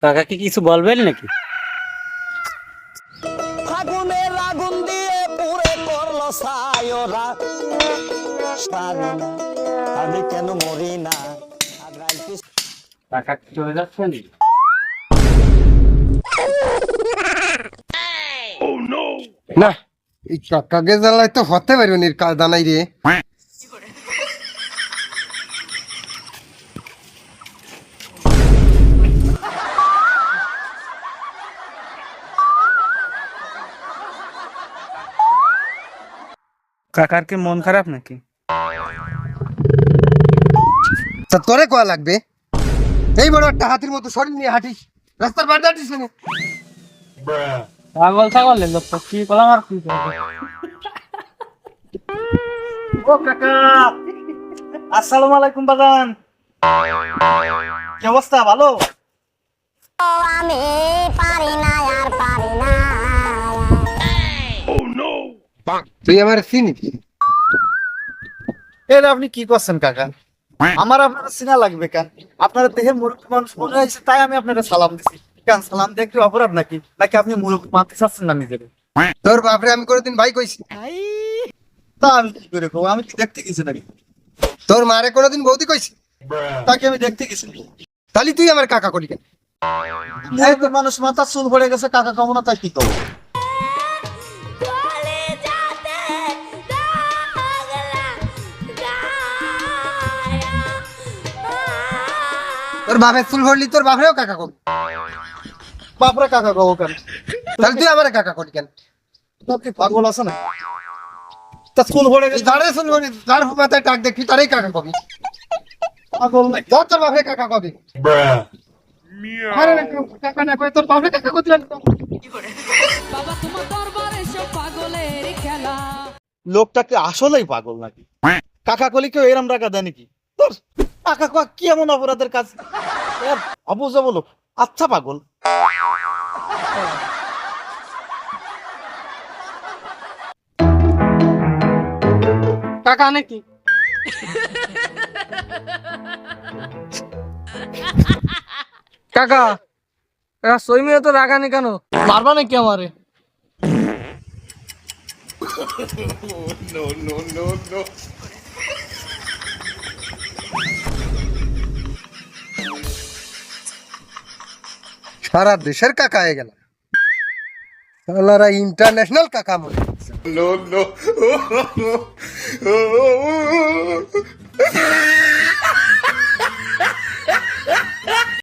কাকা কি কিছু বলবেন নাকি? ফাগুনের আগুন দিয়ে পুরে করলো সায়রা, আমি কেন মরি না। কাকা চলে যাচ্ছেন? না, এই কাকাকে জ্বালায় তো হতে পারবে না, কাদা নাই রে। কাকার কি মন খারাপ নাকি? তা তোরে কোয়া লাগবে? এই বড় একটা হাতির মতো শরীর নিয়ে হাঁটিস, রাস্তার বাইরে হাঁটিস না। পাগল ছাগল লোক তো কি করলাম আর কি করবো? ও কাকা, আসসালামু আলাইকুম বাগান। কি অবস্থা, ভালো? আমি পারি না আর পারি না। তুই আমার চিনিস? এর আপনি কি করছেন কাকা? আমার আপনার চিনা লাগবে কেন? আপনারা দেখে মুরব্বী মানুষ মনে হয়েছে তাই আমি আপনারা সালাম দিছি। কেন সালাম দিয়ে একটু অপরাধ নাকি? নাকি আপনি মুরব্বী মানতে চাচ্ছেন না নিজেকে? তোর বাপরে আমি কোনোদিন ভাই কইছি? তা আমি কি করে কব? আমি কি দেখতে গেছি নাকি? তোর মারে কোনোদিন বৌদি কইছি? তাকে আমি দেখতে গেছি। তাহলে তুই আমার কাকা করি কেন? মুরব্বী মানুষ মাথা চুল পড়ে গেছে, কাকা কমো না, তাই কি করবো? চলে যাতে লাগলা গায়া। তোর বাপের চুল ভরলি তোর বাপরেও কাকা করি, বাপরে কাকা কব কেন? তাহলে তুই আমার কাকা করি কেন? তোর কি পাগল আছে না? তা চুল পড়ে গেছে যারে চুল ভরি, যার মাথায় টাক দেখবি তারই কাকা কবি। পাগল নাই। ধর তোর বাপরে কাকা কবি। আরে না, কাকা না কই তোর বাপরে কাকা কতি লাগতো। লোকটা কি আসলেই পাগল নাকি? কাকা কলি কেউ এরম রাখা দেয় নাকি? তোর কাকা কোয়া কি এমন অপরাধের কাজ? অবুঝা বলো, আচ্ছা পাগল। কাকা নাকি? কাকা কাকা সৈমিয়া তো রাগানি কেন? মারবা নাকি আমারে? সারা দেশের কাকা হয়ে গেল, সালারা ইন্টারন্যাশনাল কাকা মনে হচ্ছে।